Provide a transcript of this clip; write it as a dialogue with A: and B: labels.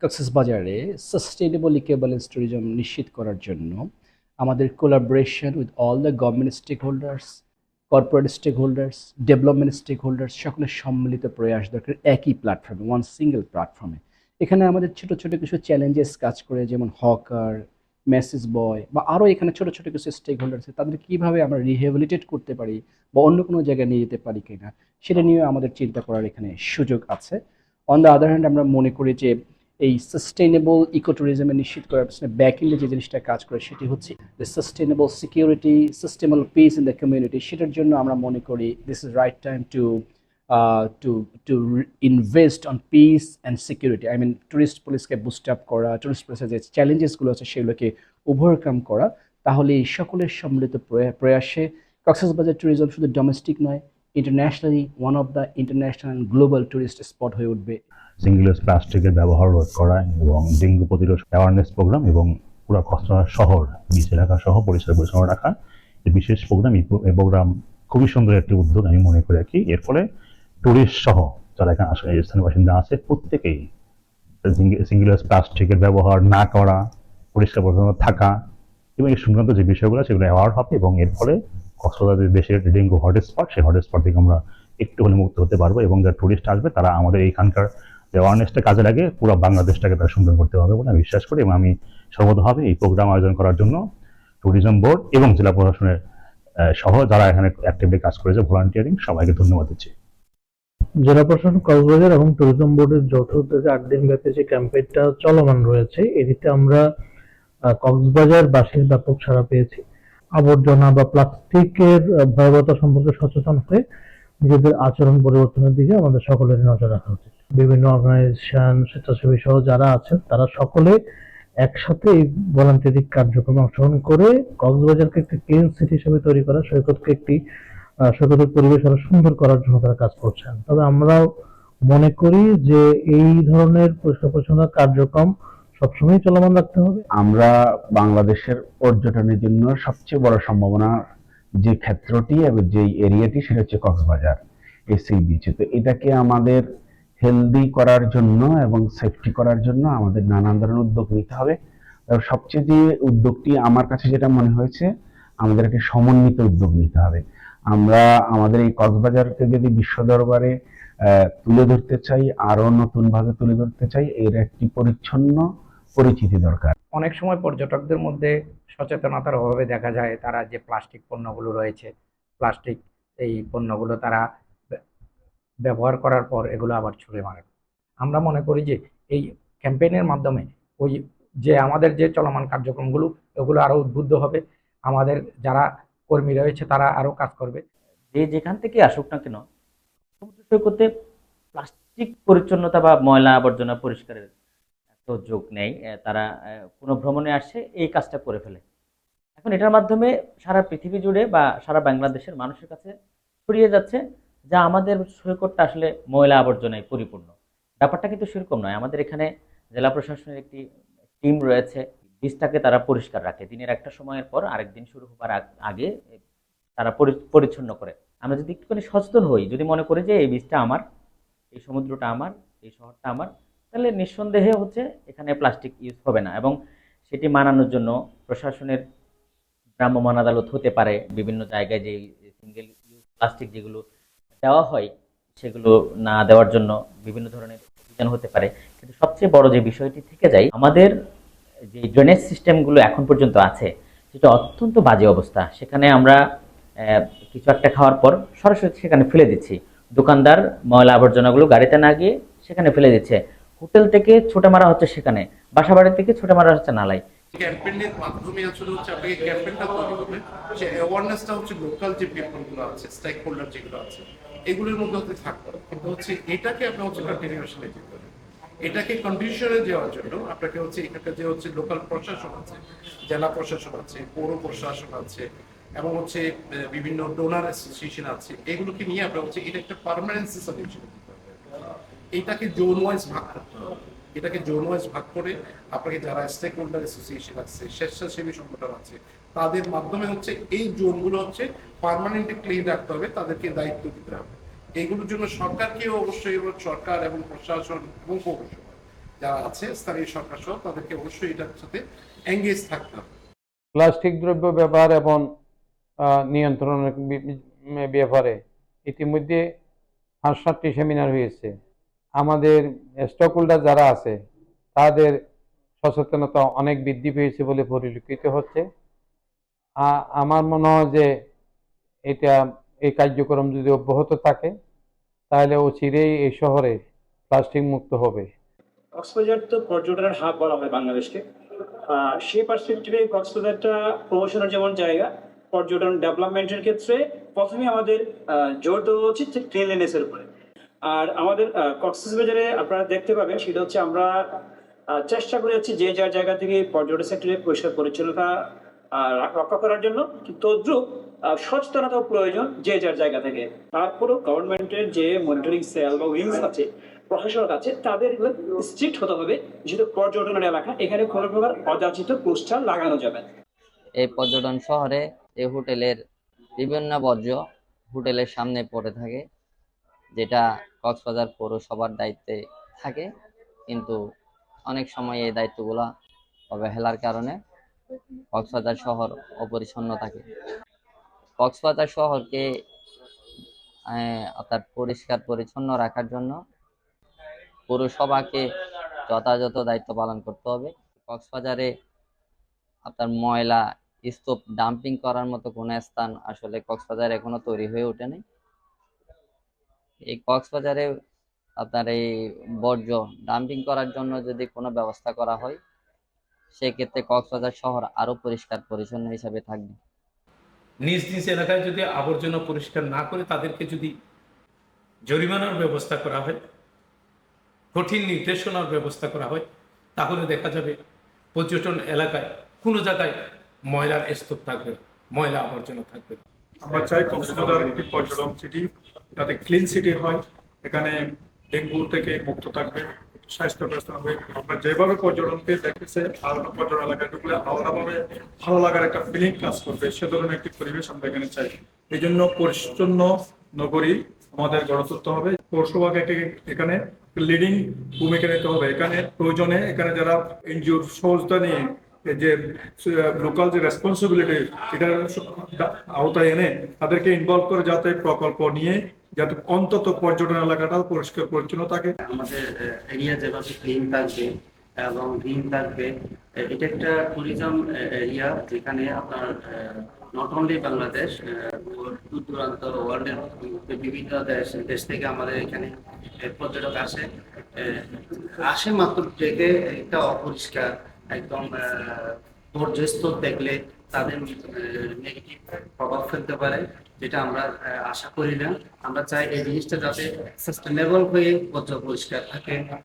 A: কক্সবাজারে sustainable eco balance tourism নিশ্চিত করার জন্য আমাদের collaboration with all the government stakeholders, corporate stakeholders, development stakeholders সকলের সম্মিলিত প্রয়াস দরকার একই প্ল্যাটফর্মে, ওয়ান সিঙ্গেল প্ল্যাটফর্মে। এখানে আমাদের ছোট ছোট কিছু চ্যালেঞ্জেস কাজ করে, যেমন হকার, মেসেজ বয় বা আরও এখানে ছোট ছোট কিছু স্টেক হোল্ডার আছে, তাদের কীভাবে আমরা রিহেবিলিটেট করতে পারি বা অন্য কোনো জায়গায় নিয়ে যেতে পারি কিনা সেটা নিয়েও আমাদের চিন্তা করার এখানে সুযোগ আছে। অন দ্য আদার হ্যান্ড আমরা মনে করি যে এই সাস্টেইনেবল ইকো ট্যুরিজমে নিশ্চিত করার পিছনে ব্যাক এন্ডে যে জিনিসটা কাজ করে সেটি হচ্ছে যে sustainable security, sustainable peace in the community. সেটার জন্য আমরা মনে করি this is right time to to to invest on peace and security. I mean tourist পুলিশকে বুস্ট আপ করা, টুরিস্ট পুলিশের যে চ্যালেঞ্জেসগুলো আছে সেগুলোকে ওভারকাম করা। তাহলে এই সকলের সম্মিলিত প্রয়াসে কক্সবাজার ট্যুরিজম শুধু ডোমেস্টিক নয়, internationally one of the international and global tourist spot হয়ে উঠবে।
B: সিঙ্গেল ইউজ প্লাস্টিকের ব্যবহার রোধ করা এবং ডেঙ্গু প্রতিরোধ অ্যাওয়ারনেস প্রোগ্রাম এবং পুরো কক্সবাজার শহর বিচ এলাকা সহ পরিষ্কার পরিচ্ছন্ন রাখা এই বিশেষ প্রোগ্রাম। এই প্রোগ্রাম খুবই সুন্দর একটি উদ্যোগ আমি মনে করি আর কি। এর ফলে টুরিস্ট সহ যারা এখানে আসলে স্থানীয় বাসিন্দা আছে প্রত্যেকেই সিঙ্গেল ইউজ প্লাস্টিকের ব্যবহার না করা, পরিষ্কার পরিচ্ছন্ন থাকা এবং এই সংক্রান্ত যে বিষয়গুলো সেগুলো অ্যাওয়ার্ড হবে এবং এর ফলে কক্সবাজার দেশের ডেঙ্গু হটস্পট, সেই হটস্পট থেকে আমরা একটু হলে মুক্ত হতে পারবো এবং যারা টুরিস্ট আসবে তারা আমাদের এইখানকার যে অ্যাওয়ারনেসটা কাজে লাগে পুরো বাংলাদেশটাকে তারা সুন্দর করতে হবে বলে আমি বিশ্বাস করি। এবং আমি সর্বতভাবে এই প্রোগ্রাম আয়োজন করার জন্য ট্যুরিজম বোর্ড এবং জেলা প্রশাসনের সহ যারা এখানে অ্যাক্টিভলি কাজ করেছে ভলান্টিয়ারিং সবাইকে ধন্যবাদ দিচ্ছি।
C: জেলা প্রশাসন কক্সবাজার এবং ট্যুরিজম বোর্ডের যৌথ উদ্যোগে 8 দিন ব্যাপী যে ক্যাম্পেইনটা চলমান রয়েছে, এটিতে আমরা কক্সবাজারবাসীর ব্যাপক সাড়া পেয়েছি। আবর্জনা বা প্লাস্টিকের ভয়াবহতা সম্পর্কে সচেতন হয়ে নিজেদের আচরণ পরিবর্তনের দিকে আমাদের সকলেরই নজর রাখা উচিত। বিভিন্ন অর্গানাইজেশন, স্বেচ্ছাসেবী সহ যারা আছেন তারা সকলে একসাথে এই ভলান্টিয়ারিং কার্যক্রমে অংশগ্রহণ করে কক্সবাজারকে একটি ক্লিন সিটি হিসেবে তৈরি করা, সৈকতের পরিবেশ আরো সুন্দর করার জন্য তারা কাজ করছেন। তবে আমরাও মনে করি যে এই ধরনের পরিষ্কার পরিচ্ছন্নতা কার্যক্রম সবসময় চলমান রাখতে হবে।
D: আমরা বাংলাদেশের পর্যটনের জন্য সবচেয়ে বড় সম্ভাবনা যে ক্ষেত্রটি এবং যে এরিয়াটি সেটা হচ্ছে কক্সবাজার, এই সি বিচে। তো এটাকে আমাদের হেলদি করার জন্য এবং সেফটি করার জন্য আমাদের নানান ধরনের উদ্যোগ নিতে হবে। সবচেয়ে যে উদ্যোগটি আমার কাছে যেটা মনে হয়েছে, আমাদের একটি সমন্বিত উদ্যোগ নিতে হবে। আমরা আমাদের এই কক্সবাজারকে যদি বিশ্ব দরবারে তুলে ধরতে চাই, আরো নতুন ভাবে তুলে ধরতে চাই, এর একটি পরিচ্ছন্ন পরিচিতি দরকার।
E: অনেক সময় পর্যটকদের মধ্যে সচেতনতার অভাবে দেখা যায় তারা যে প্লাস্টিক পণ্যগুলো রয়েছে, প্লাস্টিক এই পণ্যগুলো তারা ব্যবহার করার পর এগুলো আবার ছুঁড়ে মারে। আমরা মনে করি যে এই ক্যাম্পেইনের মাধ্যমে ওই যে আমাদের যে চলমান কার্যক্রমগুলো এগুলো আরো উদ্বুদ্ধ হবে, আমাদের যারা কর্মী রয়েছে তারা আরো কাজ করবে।
F: যে যেখান থেকে আসুক না কেন সমুদ্র সৈকতে প্লাস্টিক পরিচ্ছন্নতা বা ময়লা আবর্জনা পরিষ্কারের তো যোগ নেই। তারা কোনো ভ্রমণে আসছে এই কাজটা করে ফেলে। এখন এটার মাধ্যমে সারা পৃথিবী জুড়ে বা সারা বাংলাদেশের মানুষের কাছে ছড়িয়ে যাচ্ছে যা আমাদের সৈকতটা আসলে ময়লা আবর্জনায় পরিপূর্ণ। ব্যাপারটা কিন্তু সেরকম নয়। আমাদের এখানে জেলা প্রশাসনের একটি টিম রয়েছে, বীজটাকে তারা পরিষ্কার রাখে। দিনের একটা সময়ের পর আরেকদিন শুরু হবার আগে তারা পরিচ্ছন্ন করে। আমরা যদি একটুখানি সচেতন হই, যদি মনে করি যে এই বীজটা আমার, এই সমুদ্রটা আমার, এই শহরটা আমার, তাহলে নিঃসন্দেহে হচ্ছে এখানে প্লাস্টিক ইউজ হবে না। এবং সেটি মানানোর জন্য প্রশাসনের ভ্রাম্যমাণ আদালত হতে পারে, বিভিন্ন জায়গায় যে সিঙ্গেল ইউজ প্লাস্টিক যেগুলো দেওয়া হয় সেগুলো না দেওয়ার জন্য বিভিন্ন ধরনের অভিযান হতে পারে। কিন্তু সবচেয়ে বড় যে বিষয়টি থেকে যায়, আমাদের যে ড্রেনেজ সিস্টেমগুলো এখন পর্যন্ত আছে সেটা অত্যন্ত বাজে অবস্থা। সেখানে আমরা কিছু একটা খাওয়ার পর সরাসরি সেখানে ফেলে দিচ্ছি। দোকানদার ময়লা আবর্জনাগুলো গাড়িতে না গিয়ে সেখানে ফেলে দিচ্ছে। হোটেল থেকে ছোটে মারা হচ্ছে সেখানে, বাসা বাড়ি থেকে ছোটে মারা হচ্ছে নালায়।
G: ক্যাম্পেইনের মাধ্যমে আসলে হচ্ছে আপনাকে ক্যাম্পেইনটা তৈরি করবে, যে অ্যাওয়ারনেসটা হচ্ছে লোকাল যে পিপলগুলো আছে, স্টেক হোল্ডার যেগুলো আছে এগুলোর মধ্যে হচ্ছে থাকতে হবে। কিন্তু হচ্ছে এটাকে আপনি হচ্ছে কন্টিনিউয়াসলি দিতে হবে। এটাকে কন্ডিশনে দেওয়ার জন্য আপনাকে হচ্ছে এখানকার যে হচ্ছে লোকাল প্রশাসন আছে, জেলা প্রশাসন আছে, পৌর প্রশাসন আছে এবং হচ্ছে বিভিন্ন ডোনার অ্যাসোসিয়েশন আছে, এগুলোকে নিয়ে আপনার হচ্ছে এটা একটা পার্মানেন্ট সলিউশন দিতে হবে। এটাকে জোন ওয়াইজ ভাগ করতে হবে। এটাকে জোন ওয়াইজ ভাগ করে আপনাকে যারা স্টেক হোল্ডার অ্যাসোসিয়েশন আছে, স্বেচ্ছাসেবী সংগঠন আছে, তাদের মাধ্যমে হচ্ছে এই জোনগুলো হচ্ছে পার্মানেন্টলি ক্লিন রাখতে হবে, তাদেরকে দায়িত্ব দিতে হবে। এইগুলোর জন্য সরকারকেও অবশ্যই, সরকার এবং প্রশাসন এবং পৌরসভা যারা আছে স্থানীয় সরকার সহ তাদেরকে অবশ্যই এটার সাথে এঙ্গেজ থাকতে হবে।
H: প্লাস্টিক দ্রব্য ব্যবহার এবং নিয়ন্ত্রণের ব্যাপারে ইতিমধ্যে 5-7টি সেমিনার হয়েছে। আমাদের স্টক হোল্ডার যারা আছে তাদের সচেতনতা অনেক বৃদ্ধি পেয়েছে বলে পরিলক্ষিত হচ্ছে। আমার মনে হয় যে এই কার্যক্রম যদি অব্যাহত থাকে তাহলে অচিরেই এই শহরে প্লাস্টিক মুক্ত হবে।
I: কক্সবাজার তো পর্যটনের হাব বলা হয় বাংলাদেশকে। সেই পার্সপেক্টিভে কক্সবাজারটা প্রমোশনের যেমন জায়গা, পর্যটন ডেভেলপমেন্টের ক্ষেত্রে প্রথমে আমাদের জোর দেওয়া উচিত ক্লিনলিনেসের উপরে। আর আমাদের কক্সবাজারে আপনারা দেখতে পাবেন সেটা হচ্ছে আমরা চেষ্টা করে যাচ্ছি যে যার জায়গা থেকে পর্যটন সেক্টরে পরিষ্কার পরিচ্ছন্নতা রক্ষা করার জন্য, তদ্রুপ সচেতনতাও প্রয়োজন যে যার জায়গা থেকে। তারপরেও গভর্নমেন্টের যে মনিটরিং সেল বা উইংস আছে, প্রশাসক আছে, তাদের স্ট্রিক্ট হতে হবে যেহেতু পর্যটনের এলাকা, এখানে কোনো প্রকার অযাচিত পোস্টার লাগানো যাবে না।
J: এই পর্যটন শহরে এই হোটেলের বিভিন্ন বর্জ্য হোটেলের সামনে পড়ে থাকে, যেটা কক্সবাজার পৌরসভার দায়িত্বে থাকে, কিন্তু অনেক সময় এই দায়িত্বগুলো অবহেলার কারণে কক্সবাজার শহর অপরিচ্ছন্ন থাকে। কক্সবাজার শহরকে অর্থাৎ পরিষ্কার পরিচ্ছন্ন রাখার জন্য পৌরসভাকে যথাযথ দায়িত্ব পালন করতে হবে। কক্সবাজারে আপনার ময়লা স্তূপ ডাম্পিং করার মতো কোনো স্থান আসলে কক্সবাজারে এখনো তৈরি হয়ে ওঠেনি। এই কক্সবাজারে আপনার এই বর্জ্য ডাম্পিং করার জন্য যদি কোনো ব্যবস্থা করা হয়, সেক্ষেত্রে কক্সবাজার শহর আরো পরিষ্কার পরিচ্ছন্ন হিসাবে থাকবে।
K: নিজ নিজ এলাকায় যদি আবর্জনা পরিষ্কার না করে তাদেরকে যদি জরিমানার ব্যবস্থা করা হয়, কঠিন নির্দেশনার ব্যবস্থা করা হয়, তাহলে দেখা যাবে পর্যটন এলাকায় কোনো জায়গায় ময়লার স্তূপ থাকবে, ময়লা আবর্জনা থাকবে।
L: আমরা চাই কক্সবাজার একটি পর্যটন সিটি, যাতে ক্লিন সিটি হয়, এখানে ডেঙ্গু থেকে মুক্ত থাকবে, স্বাস্থ্য ব্যবস্থা হবে। আমরা যেভাবে পর্যটনকে দেখতেছে আলাদা পর্যটন এলাকায় ঢুকলে আলাদাভাবে ভালো লাগার একটা ফিলিং কাজ করবে, সে ধরনের একটি পরিবেশ আমরা এখানে চাই। এই জন্য পরিচ্ছন্ন নগরী আমাদের গড়ে তুলতে হবে। পৌরসভাকে এখানে লিডিং ভূমিকা নিতে হবে। এখানে প্রয়োজনে এখানে যারা এনজিওর সহযোগিতা নিয়ে যে লোকাল যে রেসপন্সিবিলিটি এটার আওতায় এনে তাদেরকে ইনভলভ করে যাতে প্রকল্প নিয়ে যাতে অন্তত পর্যটন এলাকাটা পরিষ্কার পরিচ্ছন্ন থাকে।
M: আমাদের এরিয়া যেভাবে ক্লিন থাকবে এবং গ্রিন থাকবে, এটা একটা ট্যুরিজম এরিয়া যেখানে আপনার নট অনলি বাংলাদেশ, দূর দূরান্ত ওয়ার্ল্ডের বিভিন্ন দেশ থেকে আমাদের এখানে পর্যটক আসে মাত্র দেখে একটা অপরিষ্কার একদম বর্জ্যস্তর দেখলে তাদের নেগেটিভ প্রভাব ফেলতে পারে, যেটা আমরা আশা করি না। আমরা চাই এই জিনিসটা যাতে সাস্টেনেবল হয়ে পরিষ্কার থাকে।